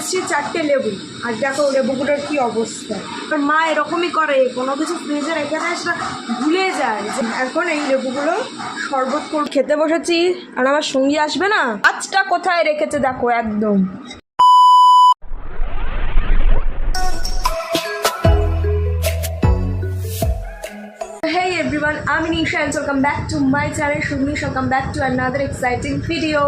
এসেছি 4টে লেবু, আর দেখো লেবুগুলোর কি অবস্থা। আর মা এরকমই করে, কোনো কিছু ফ্রিজে রেখে দেয় সেটা ভুলে যায়। এখন এই লেবুগুলো শরবত করে খেতে বসেছি, আর আমার সঙ্গী আসবে না। আজটা কোথায় রেখেছে দেখো একদম। Hey everyone, I'm Nisha and welcome back to my channel Shubhnish. Welcome back to another exciting video.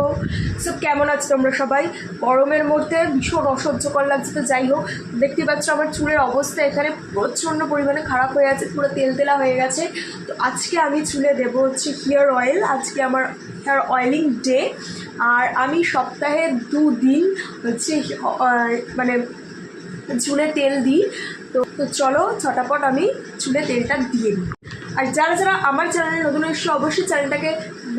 So কেমন আছো তোমরা সবাই? গরমের মধ্যে ভীষণ অসহ্যকর লাগছে। তো যাই হোক, দেখতে পাচ্ছ আমার চুলের অবস্থা এখানে প্রচণ্ড পরিমাণে খারাপ হয়ে আছে, পুরো তেলতেলা হয়ে গেছে। তো আজকে আমি চুলে দেবো হচ্ছে হেয়ার অয়েল। আজকে আমার হেয়ার অয়েলিং ডে, আর আমি সপ্তাহে 2 দিন হচ্ছে মানে চুলে তেল দিই। তো চলো ছটাপট আমি চুলে তেলটা দিয়ে দিই। আর যারা যারা আমার চ্যানেলে নতুন এসে অবশ্যই চ্যানেলটাকে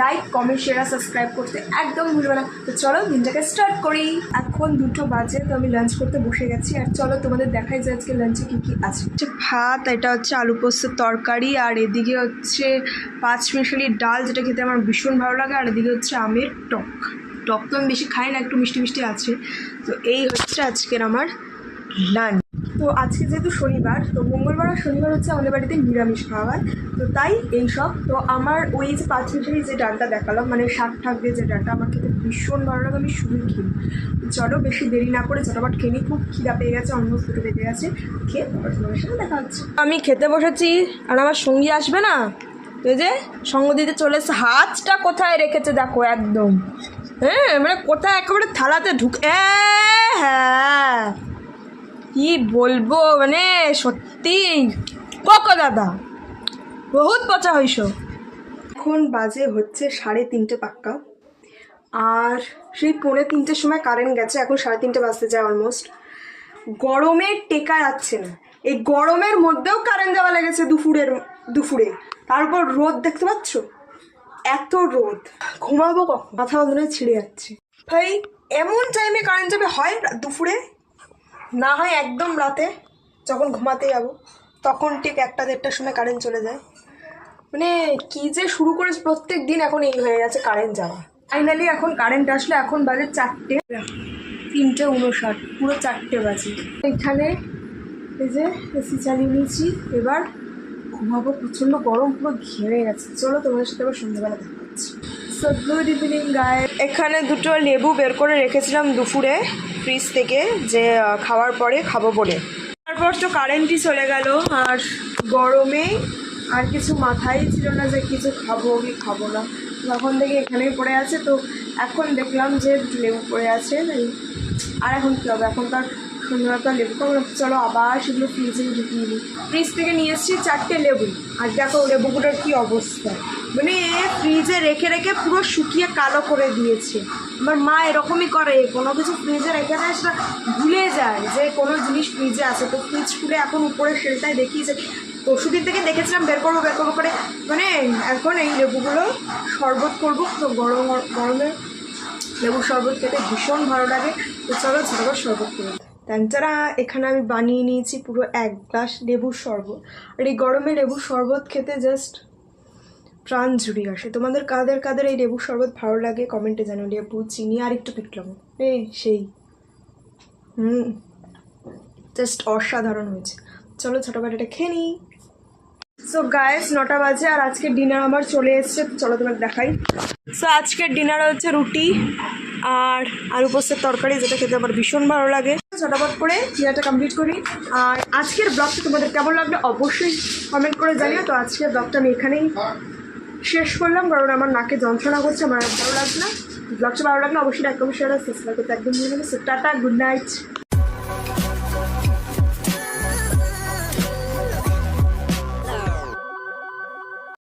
লাইক, কমেন্ট, শেয়ার আর সাবস্ক্রাইব করতে একদম ভুলবে না। তো চলো দিনটাকে স্টার্ট করি। এখন 2টো বাজে, তো আমি লাঞ্চ করতে বসে গেছি। আর চলো তোমাদের দেখাই যে আজকে লাঞ্চে কী কী আছে। ভাত, এটা হচ্ছে আলু পোস্তের তরকারি, আর এদিকে হচ্ছে 5 মিশালি ডাল, যেটা খেতে আমার ভীষণ ভালো লাগে। আর এদিকে হচ্ছে আমের টক। টক তো আমি বেশি খাই না, একটু মিষ্টি মিষ্টি আছে। তো এই হচ্ছে আজকের আমার লাঞ্চ। তো আজকে যেহেতু শনিবার, তো মঙ্গলবার আর শনিবার হচ্ছে আমাদের বাড়িতে নিরামিষ খাওয়া হয়। তো তাই এই সব। তো আমার ওই যে 5 মিশালি যে ডালটা দেখালাম, মানে শাক ঠাক দিয়ে যে ডালটা, আমার খেতে ভীষণ ভালো লাগে। আমি শুধু খেয়ে চলো বেশি দেরি না করে ঝটাপট খেয়ে নিই। খুব খিদা পেয়ে গেছে, অলমোস্ট দুটো বেজে গেছে। খেয়ে তোমার সাথে দেখা হচ্ছে। আমি খেতে বসেছি, আর আমার সঙ্গী আসবে না। এই যে সঙ্গ দিতে চলে এসে, হাতটা কোথায় রেখেছে দেখো একদম। হ্যাঁ, মানে কোথায় একেবারে থালাতে হ্যাঁ কি বলবো, মানে সত্যি কোকো দাদা বহুত পচা হইস। এখন বাজে হচ্ছে 3:30 পাক্কা, আর সেই 2:45 সময় কারেন্ট গেছে। এখন 3:30 বাজতে যায় অলমোস্ট। গরমে টেকা যাচ্ছে না। এই গরমের মধ্যেও কারেন্ট দেওয়া লেগেছে দুপুরে। তারপর রোদ দেখতে পাচ্ছ, এত রোদ। ঘুমাবো কখন, মাথা বন্ধনে ছিঁড়ে যাচ্ছে। ভাই এমন টাইমে কারেন্ট যাবে, হয় দুপুরে, না হয় একদম রাতে যখন ঘুমাতে যাবো, তখন ঠিক 1-1:30টার সময় কারেন্ট চলে যায়। মানে কী যে শুরু করেছে প্রত্যেক দিন, এখন এই হয়ে গেছে কারেন্ট যাওয়া। ফাইনালি এখন কারেন্ট আসলে। এখন বাজে 3:59, পুরো 4টে বাজে। এখানে এই যে এসি চালিয়ে নিয়েছি, এবার ঘুমাবো। প্রচণ্ড গরম, পুরো ঘেমে গেছে। চলো তোমাদের সাথে আবার সন্ধ্যাবেলা দেখা হচ্ছে। So good evening guys. এখানে 2টো লেবু বের করে রেখেছিলাম দুপুরে ফ্রিজ থেকে, যে খাওয়ার পরে খাবো বলে। তারপর তো কারেন্টই চলে গেল, আর গরমে আর কিছু মাথায় ছিল না যে কিছু খাবো কি খাবো না। তখন থেকে এখানেই পড়ে আছে। তো এখন দেখলাম যে লেবু পড়ে আছে, আর এখন কী হবে? এখন তার সন্ধ্যাবেলা লেবু খাবো। চলো আবার সেগুলো ফ্রিজে ঢুকিয়ে দিই। ফ্রিজ থেকে নিয়ে এসেছি 4টে লেবু, আর দেখো লেবুগুলোর কী অবস্থা। মানে ফ্রিজে রেখে রেখে পুরো শুকিয়ে কালো করে দিয়েছে। আমার মা এরকমই করে, কোনো কিছু ফ্রিজে রেখে দেয় সেটা ভুলে যায় যে কোনো জিনিস ফ্রিজে আছে। তো ফ্রিজ খুলে এখন উপরের শেলটায় দেখি যে পরশুদিন থেকে দেখেছিলাম বের করবো করে, মানে এখন এই লেবুগুলো শরবত করবো। তো গরমে লেবুর শরবত খেতে ভীষণ ভালো লাগে। তো চলো ছোটো শরবত করে তাছাড়া এখানে আমি বানিয়ে নিয়েছি পুরো 1 গ্লাস লেবুর শরবত। আর এই গরমে লেবুর শরবত খেতে জাস্ট প্রাণ জুড়িয়ে আসে। তোমাদের কাদের কাদের এই লেবুর শরবত ভালো লাগে কমেন্টে জানো। লেবু, চিনি আর একটু পিটলাম, সেই জাস্ট অসাধারণ হয়েছে। চলো ছোটোখাটো এটা খেয়ে নিই। সো গাইস 9টা বাজে, আর আজকের ডিনার আমার চলে এসছে। চলো তোমাকে দেখাই। সো আজকের ডিনারে হচ্ছে রুটি আর আলু পোস্তের তরকারি, যেটা খেতে আমার ভীষণ ভালো লাগে। ঝটাপট করে ডিনারটা কমপ্লিট করি। আর আজকের ব্লগটা তোমাদের কেমন লাগলো অবশ্যই কমেন্ট করে জানিও। তো আজকের ব্লগটা আমি এখানেই শেষ করলাম, কারণ আমার নাকে যন্ত্রণা করছে, আমার ভালো লাগছে না। ব্লগটা ভালো লাগলে অবশ্যই লাইক, কমেন্ট, শেয়ার আর সাবস্ক্রাইব করতে একদম ভুলে গেছে। Tata, good night.